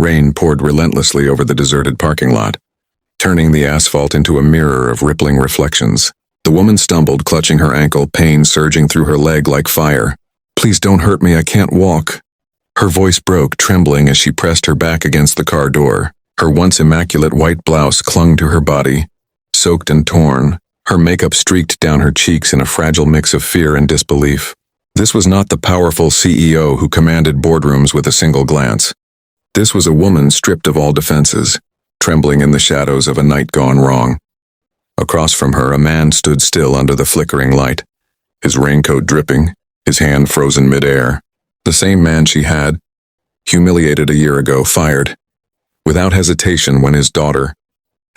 Rain poured relentlessly over the deserted parking lot, turning the asphalt into a mirror of rippling reflections. The woman stumbled, clutching her ankle, pain surging through her leg like fire. "Please don't hurt me, I can't walk." Her voice broke, trembling as she pressed her back against the car door. Her once immaculate white blouse clung to her body, soaked and torn, her makeup streaked down her cheeks in a fragile mix of fear and disbelief. This was not the powerful CEO who commanded boardrooms with a single glance. This was a woman stripped of all defenses, trembling in the shadows of a night gone wrong. Across from her, a man stood still under the flickering light, his raincoat dripping, his hand frozen midair. The same man she had, humiliated a year ago, fired, without hesitation when his daughter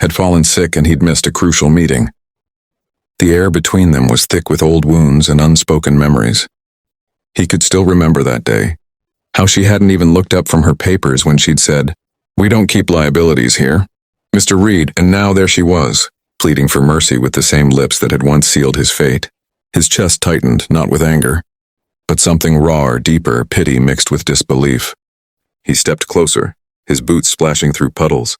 had fallen sick and he'd missed a crucial meeting. The air between them was thick with old wounds and unspoken memories. He could still remember that day, how she hadn't even looked up from her papers when she'd said, "We don't keep liabilities here, Mr. Reed," and now there she was, pleading for mercy with the same lips that had once sealed his fate. His chest tightened, not with anger, but something rawer, deeper, pity mixed with disbelief. He stepped closer, his boots splashing through puddles,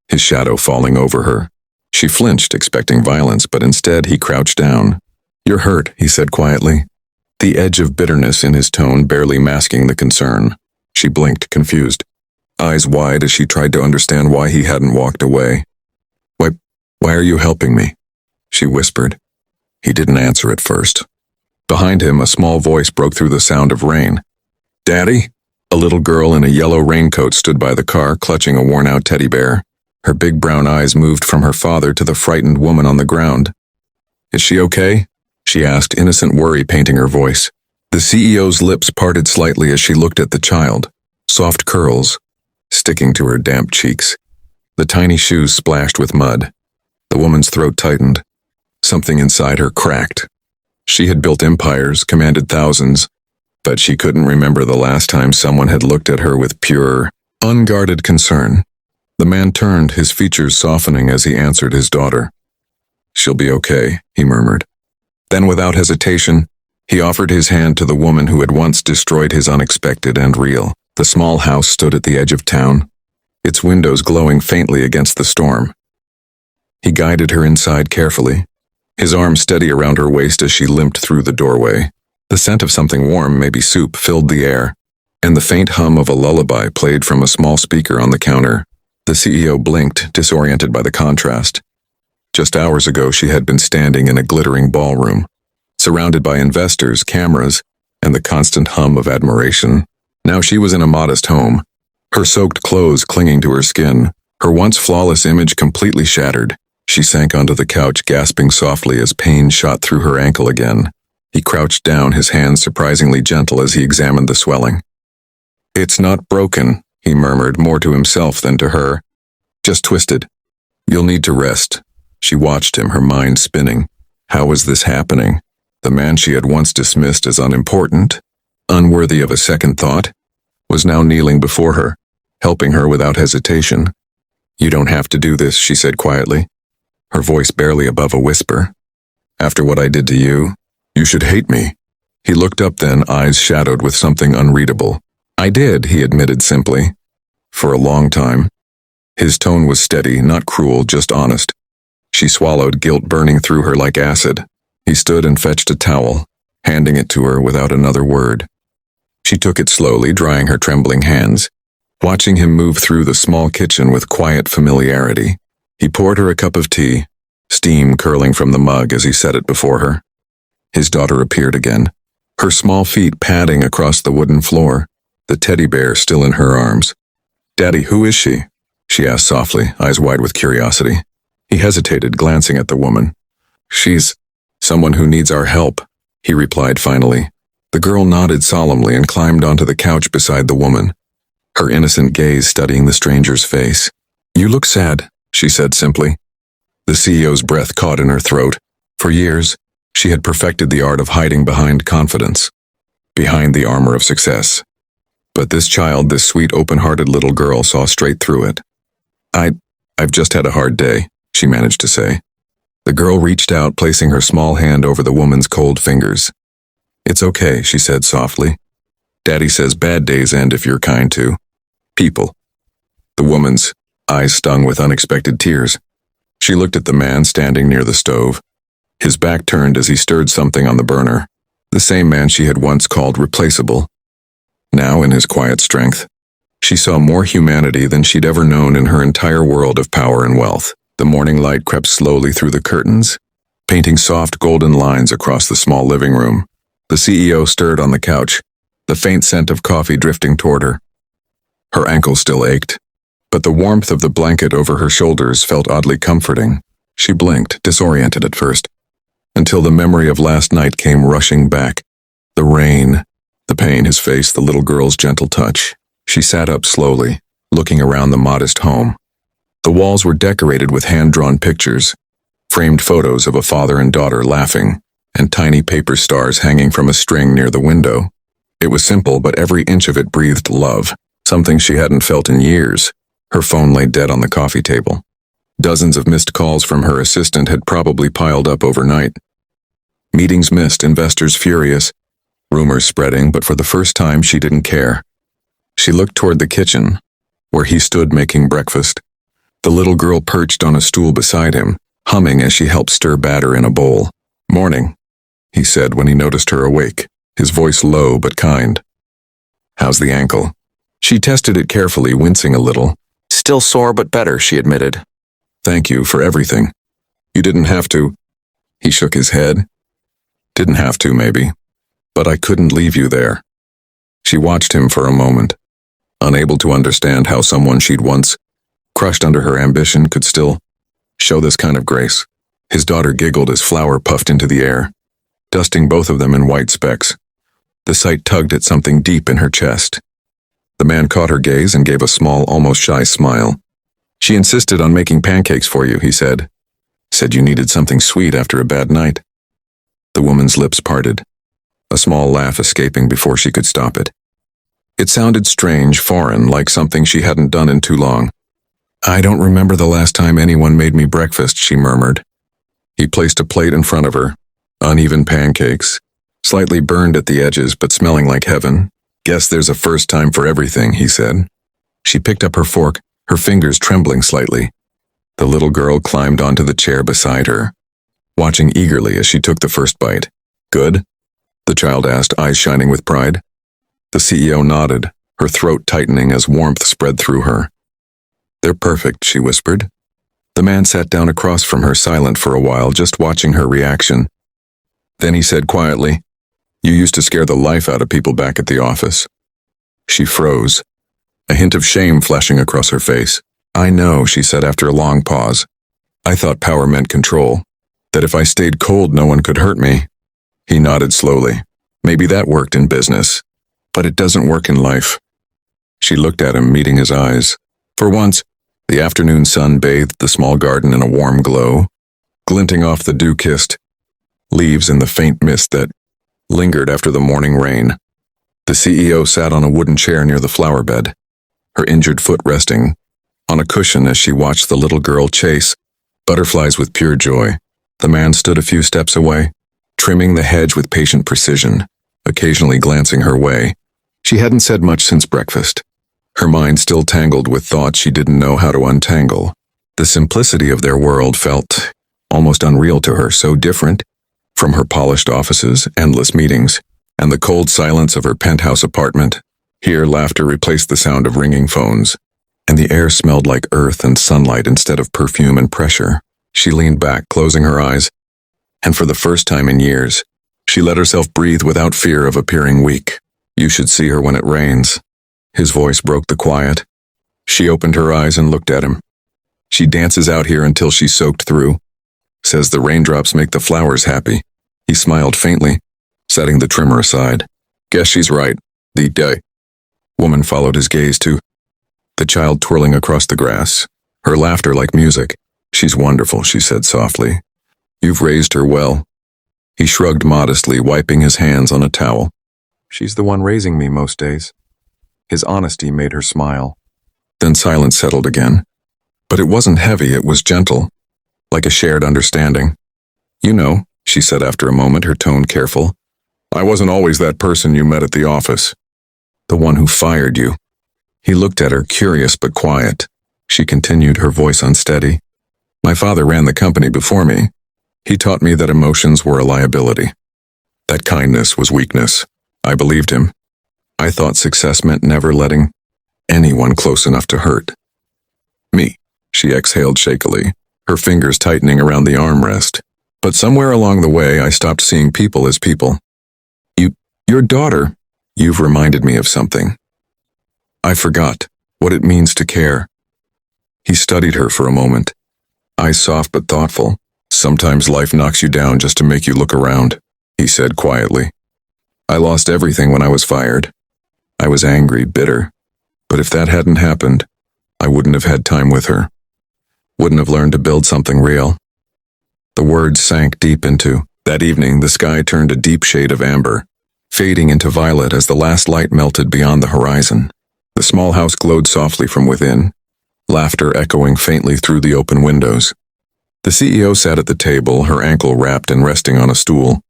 his shadow falling over her. She flinched, expecting violence, but instead he crouched down. "You're hurt," he said quietly, the edge of bitterness in his tone barely masking the concern. She blinked, confused, eyes wide as she tried to understand why he hadn't walked away. Why are you helping me?" she whispered. He didn't answer at first. Behind him, a small voice broke through the sound of rain. "Daddy?" A little girl in a yellow raincoat stood by the car, clutching a worn-out teddy bear. Her big brown eyes moved from her father to the frightened woman on the ground. "Is she okay?" she asked, innocent worry painting her voice. The CEO's lips parted slightly as she looked at the child, soft curls sticking to her damp cheeks. The tiny shoes splashed with mud. The woman's throat tightened. Something inside her cracked. She had built empires, commanded thousands, but she couldn't remember the last time someone had looked at her with pure, unguarded concern. The man turned, his features softening as he answered his daughter. "She'll be okay," he murmured. Then, without hesitation, he offered his hand to the woman who had once destroyed his unexpected and real. The small house stood at the edge of town, its windows glowing faintly against the storm. He guided her inside carefully, his arm steady around her waist as she limped through the doorway. The scent of something warm, maybe soup, filled the air, and the faint hum of a lullaby played from a small speaker on the counter. The CEO blinked, disoriented by the contrast. Just hours ago, she had been standing in a glittering ballroom, surrounded by investors, cameras, and the constant hum of admiration. Now she was in a modest home, her soaked clothes clinging to her skin, her once flawless image completely shattered. She sank onto the couch, gasping softly as pain shot through her ankle again. He crouched down, his hands surprisingly gentle as he examined the swelling. "It's not broken," he murmured, more to himself than to her. "Just twisted. You'll need to rest." She watched him, her mind spinning. How was this happening? The man she had once dismissed as unimportant, unworthy of a second thought, was now kneeling before her, helping her without hesitation. "You don't have to do this," she said quietly, her voice barely above a whisper. "After what I did to you, you should hate me." He looked up then, eyes shadowed with something unreadable. "I did," he admitted simply. "For a long time." His tone was steady, not cruel, just honest. She swallowed, guilt burning through her like acid. He stood and fetched a towel, handing it to her without another word. She took it slowly, drying her trembling hands, watching him move through the small kitchen with quiet familiarity. He poured her a cup of tea, steam curling from the mug as he set it before her. His daughter appeared again, her small feet padding across the wooden floor, the teddy bear still in her arms. "Daddy, who is she?" she asked softly, eyes wide with curiosity. He hesitated, glancing at the woman. "She's someone who needs our help," he replied finally. The girl nodded solemnly and climbed onto the couch beside the woman, her innocent gaze studying the stranger's face. "You look sad," she said simply. The CEO's breath caught in her throat. For years, she had perfected the art of hiding behind confidence, behind the armor of success. But this child, this sweet, open-hearted little girl, saw straight through it. I've just had a hard day," she managed to say. The girl reached out, placing her small hand over the woman's cold fingers. "It's okay," she said softly. "Daddy says bad days end if you're kind to people." The woman's eyes stung with unexpected tears. She looked at the man standing near the stove. His back turned as he stirred something on the burner. The same man she had once called replaceable. Now, in his quiet strength, she saw more humanity than she'd ever known in her entire world of power and wealth. The morning light crept slowly through the curtains, painting soft golden lines across the small living room. The CEO stirred on the couch, the faint scent of coffee drifting toward her. Her ankle still ached, but the warmth of the blanket over her shoulders felt oddly comforting. She blinked, disoriented at first, until the memory of last night came rushing back. The rain, the pain, his face, the little girl's gentle touch. She sat up slowly, looking around the modest home. The walls were decorated with hand-drawn pictures, framed photos of a father and daughter laughing, and tiny paper stars hanging from a string near the window. It was simple, but every inch of it breathed love, something she hadn't felt in years. Her phone lay dead on the coffee table. Dozens of missed calls from her assistant had probably piled up overnight. Meetings missed, investors furious, rumors spreading, but for the first time she didn't care. She looked toward the kitchen, where he stood making breakfast. The little girl perched on a stool beside him, humming as she helped stir batter in a bowl. "Morning," he said when he noticed her awake, his voice low but kind. "How's the ankle?" She tested it carefully, wincing a little. "Still sore, but better," she admitted. "Thank you for everything. You didn't have to." He shook his head. "Didn't have to, maybe. But I couldn't leave you there." She watched him for a moment, unable to understand how someone she'd once crushed under her ambition could still show this kind of grace. His daughter giggled as flour puffed into the air, dusting both of them in white specks. The sight tugged at something deep in her chest. The man caught her gaze and gave a small, almost shy smile. "She insisted on making pancakes for you," he said. "Said you needed something sweet after a bad night." The woman's lips parted, a small laugh escaping before she could stop it. It sounded strange, foreign, like something she hadn't done in too long. "I don't remember the last time anyone made me breakfast," she murmured. He placed a plate in front of her, uneven pancakes, slightly burned at the edges but smelling like heaven. "Guess there's a first time for everything," he said. She picked up her fork, her fingers trembling slightly. The little girl climbed onto the chair beside her, watching eagerly as she took the first bite. "Good?" the child asked, eyes shining with pride. The CEO nodded, her throat tightening as warmth spread through her. "They're perfect," she whispered. The man sat down across from her, silent for a while, just watching her reaction. Then he said quietly, "You used to scare the life out of people back at the office." She froze, a hint of shame flashing across her face. "I know," she said after a long pause. "I thought power meant control, that if I stayed cold no one could hurt me." He nodded slowly. "Maybe that worked in business, but it doesn't work in life." She looked at him, meeting his eyes. For once, the afternoon sun bathed the small garden in a warm glow, glinting off the dew-kissed leaves in the faint mist that lingered after the morning rain. The CEO sat on a wooden chair near the flower bed, her injured foot resting on a cushion as she watched the little girl chase butterflies with pure joy. The man stood a few steps away, trimming the hedge with patient precision, occasionally glancing her way. She hadn't said much since breakfast, her mind still tangled with thoughts she didn't know how to untangle. The simplicity of their world felt almost unreal to her, so different from her polished offices, endless meetings, and the cold silence of her penthouse apartment. Here, laughter replaced the sound of ringing phones, and the air smelled like earth and sunlight instead of perfume and pressure. She leaned back, closing her eyes, and for the first time in years, she let herself breathe without fear of appearing weak. "You should see her when it rains." His voice broke the quiet. She opened her eyes and looked at him. "She dances out here until she's soaked through. Says the raindrops make the flowers happy." He smiled faintly, setting the trimmer aside. "Guess she's right. The day." Woman followed his gaze to the child twirling across the grass, her laughter like music. "She's wonderful," she said softly. "You've raised her well." He shrugged modestly, wiping his hands on a towel. "She's the one raising me most days." His honesty made her smile. Then silence settled again. But it wasn't heavy, it was gentle, like a shared understanding. "You know," she said after a moment, her tone careful, "I wasn't always that person you met at the office. The one who fired you." He looked at her, curious but quiet. She continued, her voice unsteady. My father ran the company before me. He taught me that emotions were a liability. That kindness was weakness. I believed him. I thought success meant never letting anyone close enough to hurt. Me, she exhaled shakily, her fingers tightening around the armrest. But somewhere along the way, I stopped seeing people as people. Your daughter, you've reminded me of something. I forgot what it means to care. He studied her for a moment, eyes soft but thoughtful. Sometimes life knocks you down just to make you look around, he said quietly. I lost everything when I was fired. I was angry, bitter. But if that hadn't happened, I wouldn't have had time with her. Wouldn't have learned to build something real. The words sank deep into. That evening, the sky turned a deep shade of amber, fading into violet as the last light melted beyond the horizon. The small house glowed softly from within, laughter echoing faintly through the open windows. The CEO sat at the table, her ankle wrapped and resting on a stool,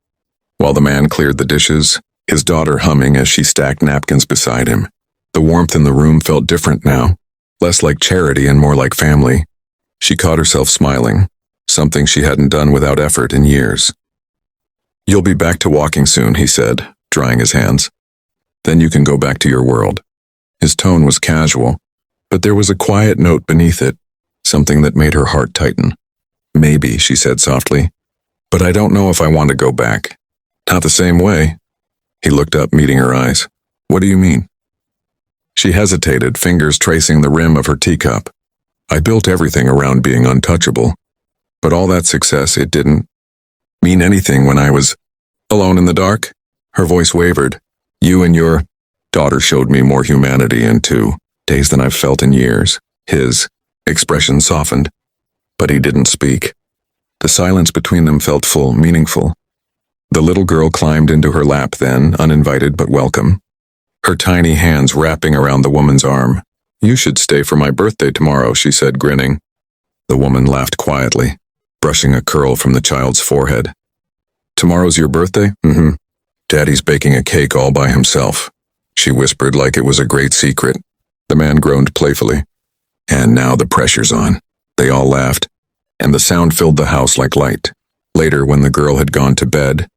while the man cleared the dishes, his daughter humming as she stacked napkins beside him. The warmth in the room felt different now, less like charity and more like family. She caught herself smiling, something she hadn't done without effort in years. You'll be back to walking soon, he said, drying his hands. Then you can go back to your world. His tone was casual, but there was a quiet note beneath it, something that made her heart tighten. Maybe, she said softly, but I don't know if I want to go back. Not the same way. He looked up, meeting her eyes. What do you mean? She hesitated, fingers tracing the rim of her teacup. I built everything around being untouchable, but all that success, it didn't mean anything when I was alone in the dark. Her voice wavered. You and your daughter showed me more humanity in 2 days than I've felt in years. His expression softened, but he didn't speak. The silence between them felt full, meaningful. The little girl climbed into her lap then, uninvited but welcome, her tiny hands wrapping around the woman's arm. You should stay for my birthday tomorrow, she said, grinning. The woman laughed quietly, brushing a curl from the child's forehead. Tomorrow's your birthday? Mm-hmm. Daddy's baking a cake all by himself, she whispered like it was a great secret. The man groaned playfully. And now the pressure's on. They all laughed, and the sound filled the house like light. Later, when the girl had gone to bed,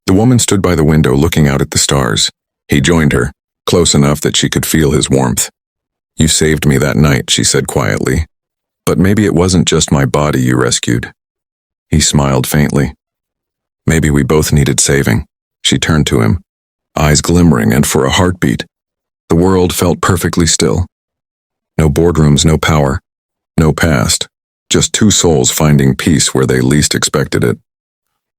the woman stood by the window looking out at the stars. He joined her, close enough that she could feel his warmth. You saved me that night, she said quietly. But maybe it wasn't just my body you rescued. He smiled faintly. Maybe we both needed saving. She turned to him, eyes glimmering, and for a heartbeat, the world felt perfectly still. No boardrooms, no power, no past, just 2 souls finding peace where they least expected it.